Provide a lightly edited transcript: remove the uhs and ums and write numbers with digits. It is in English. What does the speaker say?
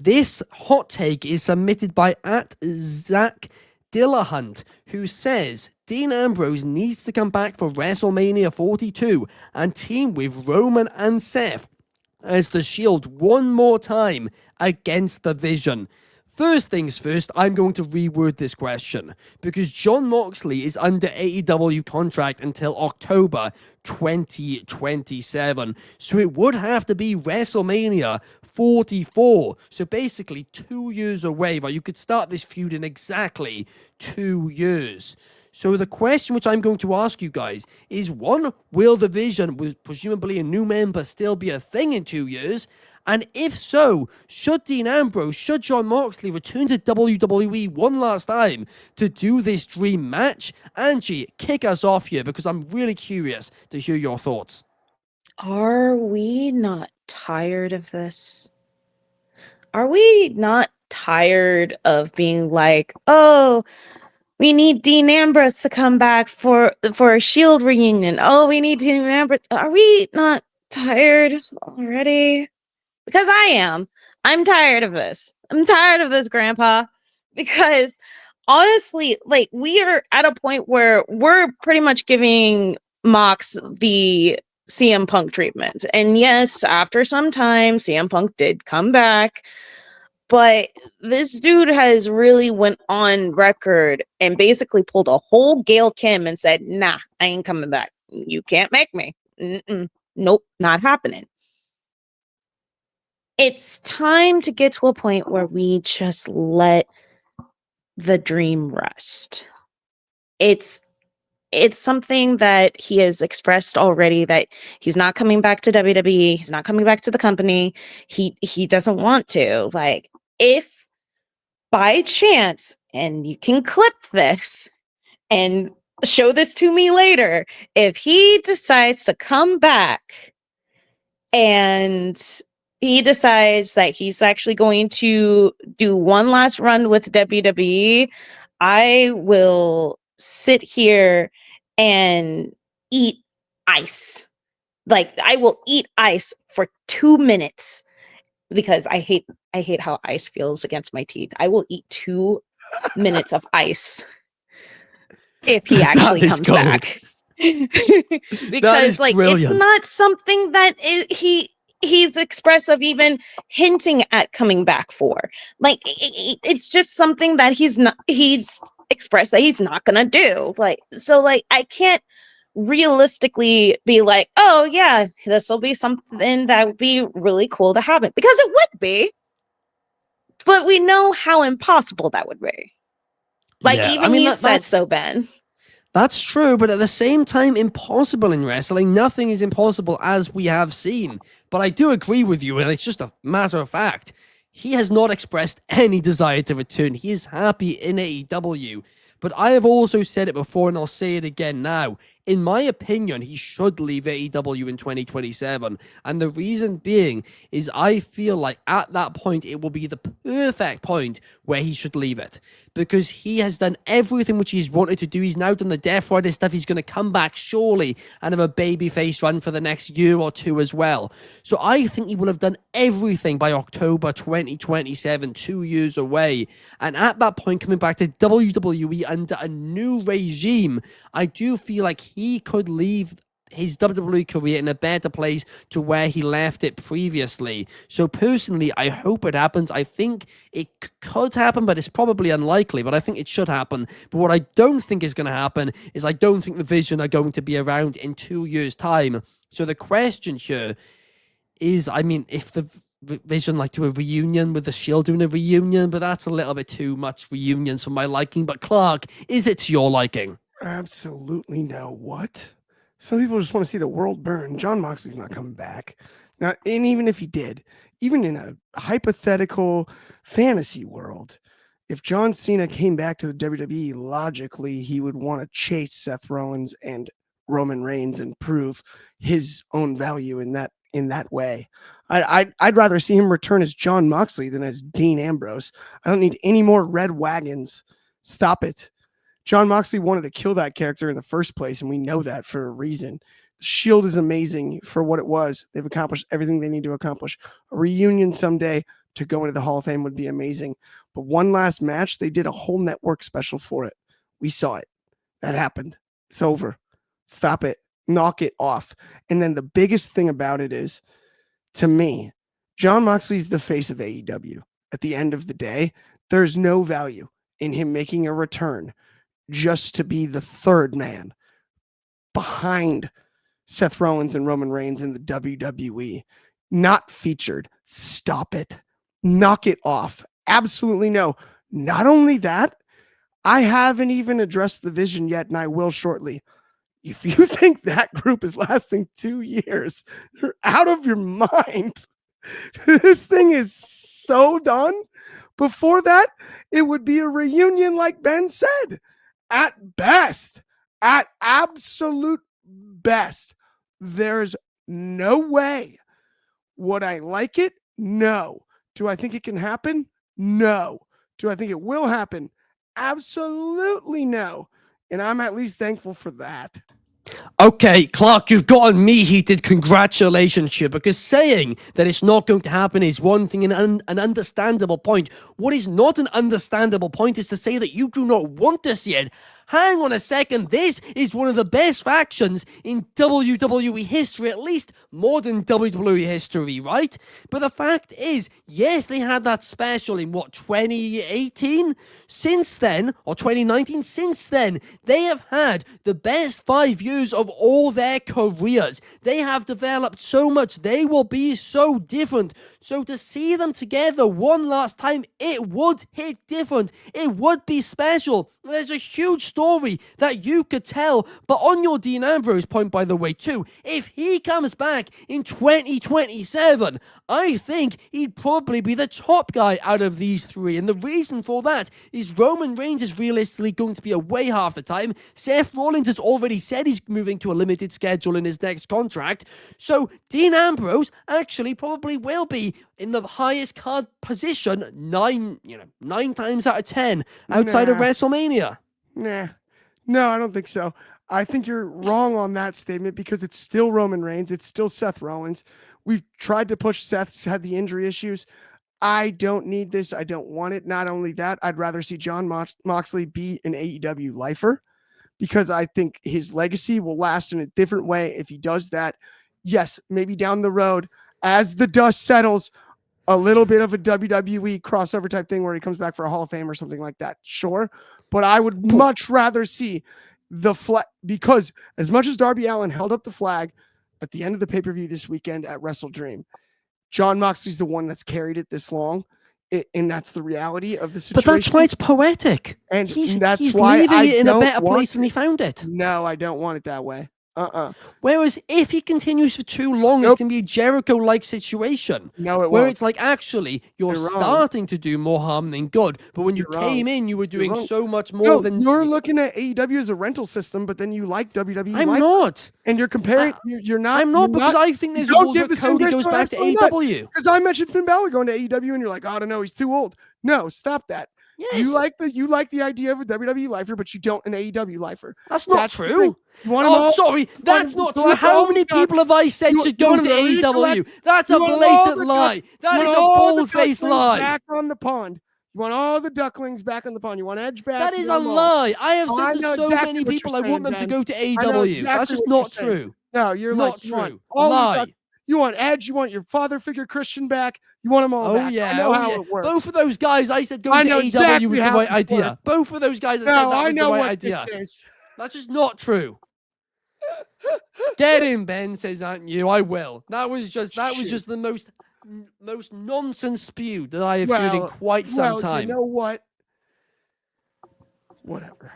This hot take is submitted by @Zach Dillahunt, who says Dean Ambrose needs to come back for WrestleMania 42 and team with Roman and Seth as the Shield one more time against the Vision. First things first, I'm going to reword this question because Jon Moxley is under AEW contract until October 2027. So it would have to be WrestleMania 44. So basically 2 years away, right? You could start this feud in exactly 2 years. So the question which I'm going to ask you guys is, one, will the Vision, with presumably a new member, still be a thing in 2 years? And if so, should Dean Ambrose, should Jon Moxley return to WWE one last time to do this dream match? Angie, kick us off here because I'm really curious to hear your thoughts. Are we not tired of this? Are we not tired of being like, oh, we need Dean Ambrose to come back for a Shield reunion. Oh, we need Dean Ambrose. Are we not tired already? Because I am. I'm tired of this. I'm tired of this, Grandpa. Because honestly, like, we are at a point where we're pretty much giving Mox the CM Punk treatment. And yes, after some time, CM Punk did come back. But this dude has really went on record and basically pulled a whole Gail Kim and said, nah, I ain't coming back. You can't make me. Nope, not happening. It's time to get to a point where we just let the dream rest. It's something that he has expressed already, that he's not coming back to WWE. He's not coming back to the company. He doesn't want to. Like, if by chance, and you can clip this and show this to me later, if he decides to come back and he decides that he's actually going to do one last run with WWE, I will sit here and eat ice. Like, I will eat ice for 2 minutes because I hate how ice feels against my teeth. I will eat 2 minutes of ice if he actually comes back. Because, like, brilliant. It's not something that he's expressed of even hinting at coming back for. Like, it's just something that he's expressed that he's not gonna do. Like, so, like, I can't realistically be like, oh yeah, this will be something that would be really cool to happen, because it would be, but we know how impossible that would be. Like, yeah, even you said so, Ben. That's true, but at the same time, impossible in wrestling. Nothing is impossible, as we have seen. But I do agree with you, and it's just a matter of fact. He has not expressed any desire to return. He is happy in AEW. But I have also said it before, and I'll say it again now. In my opinion, he should leave AEW in 2027. And the reason being is I feel like at that point, it will be the perfect point where he should leave it. Because he has done everything which he's wanted to do. He's now done the Death Rider stuff. He's going to come back surely and have a babyface run for the next year or two as well. So I think he will have done everything by October 2027, 2 years away. And at that point, coming back to WWE under a new regime, I do feel like he could leave his WWE career in a better place to where he left it previously. So personally, I hope it happens. I think it could happen, but it's probably unlikely, but I think it should happen. But what I don't think is going to happen is I don't think the Vision are going to be around in 2 years' time. So the question here is, I mean, if the Vision like do a reunion with the Shield doing a reunion, but that's a little bit too much reunions for my liking. But Clark, is it to your liking? Absolutely no. What? Some people just want to see the world burn. Jon Moxley's not coming back. Now, and even if he did, even in a hypothetical fantasy world, if John Cena came back to the WWE, logically, he would want to chase Seth Rollins and Roman Reigns and prove his own value in that way. I'd rather see him return as Jon Moxley than as Dean Ambrose. I don't need any more red wagons. Stop it. Jon Moxley wanted to kill that character in the first place, and we know that for a reason. The Shield is amazing for what it was. They've accomplished everything they need to accomplish. A reunion someday, to go into the Hall of Fame would be amazing. But one last match, they did a whole network special for it. We saw it. That happened. It's over. Stop it. Knock it off. And then the biggest thing about it is, to me, Jon Moxley's the face of AEW. At the end of the day, there's no value in him making a return just to be the third man behind Seth Rollins and Roman Reigns in the WWE. Not featured. Stop it. Knock it off. Absolutely no. Not only that, I haven't even addressed the vision yet, and I will shortly. If you think that group is lasting 2 years, you're out of your mind. This thing is so done. Before that, it would be a reunion, like Ben said. At best, at absolute best, there's no way. Would I like it? No. Do I think it can happen? No. Do I think it will happen? Absolutely no. And I'm at least thankful for that. Okay, Clark, you've gotten me heated. Congratulations, here, because saying that it's not going to happen is one thing and an understandable point. What is not an understandable point is to say that you do not want to see it. Hang on a second, this is one of the best factions in WWE history, at least modern WWE history, right? But the fact is, yes, they had that special in, 2018? Since then, or 2019, since then, they have had the best 5 years of all their careers. They have developed so much, they will be so different. So to see them together one last time, it would hit different. It would be special. There's a huge story that you could tell. But on your Dean Ambrose point, by the way, too, if he comes back in 2027, I think he'd probably be the top guy out of these three. And the reason for that is Roman Reigns is realistically going to be away half the time. Seth Rollins has already said he's moving to a limited schedule in his next contract. So Dean Ambrose actually probably will be in the highest card position 9 times out of 10 outside of WrestleMania. Nah. No, I don't think so. I think you're wrong on that statement because it's still Roman Reigns. It's still Seth Rollins. We've tried to push Seth's had the injury issues. I don't need this. I don't want it. Not only that, I'd rather see Jon Moxley be an AEW lifer because I think his legacy will last in a different way if he does that. Yes, maybe down the road, as the dust settles, a little bit of a WWE crossover type thing where he comes back for a Hall of Fame or something like that. Sure. But I would much rather see the flag, because as much as Darby Allin held up the flag at the end of the pay-per-view this weekend at Wrestle Dream, Jon Moxley's the one that's carried it this long. And that's the reality of the situation. But that's why it's poetic. And he's that's why leaving I it in a don't better want place than he found it. No, I don't want it that way. Whereas if he continues for too long, it's going to be a Jericho-like situation. No, it where won't. it's like, actually, you're You're wrong. starting to do more harm than good. But when you You're came wrong. in, you were doing wrong. so much more than... You're looking at AEW as a rental system, but then you like WWE. I'm not. And you're comparing... you're not... I'm not, because I think there's a rule where Cody goes back to AEW. Because I mentioned Finn Balor going to AEW, and you're like, I don't know, he's too old. No, stop that. Yes. You like the idea of a WWE lifer, but you don't an AEW lifer. That's not true. Oh, sorry, that's not true. How many people have I said should go to AEW? That's a blatant lie. That is a bold-faced lie. Back on the pond. You want all the ducklings back on the pond. You want Edge back. That is a lie. I have said to so exactly many people I want them to go to AEW. Exactly That's just not true. No, you're not like, true. Lie. You want Edge, you want your father figure Christian back, you want them all back. Yeah, I know how it works. Both of those guys, I said going to AEW was the right idea. Both of those guys, I said that was the right idea. That's just not true. Get him, Ben, says Aunt You. I will. That was just the most nonsense spew that I have heard in quite some time. You know what? Whatever.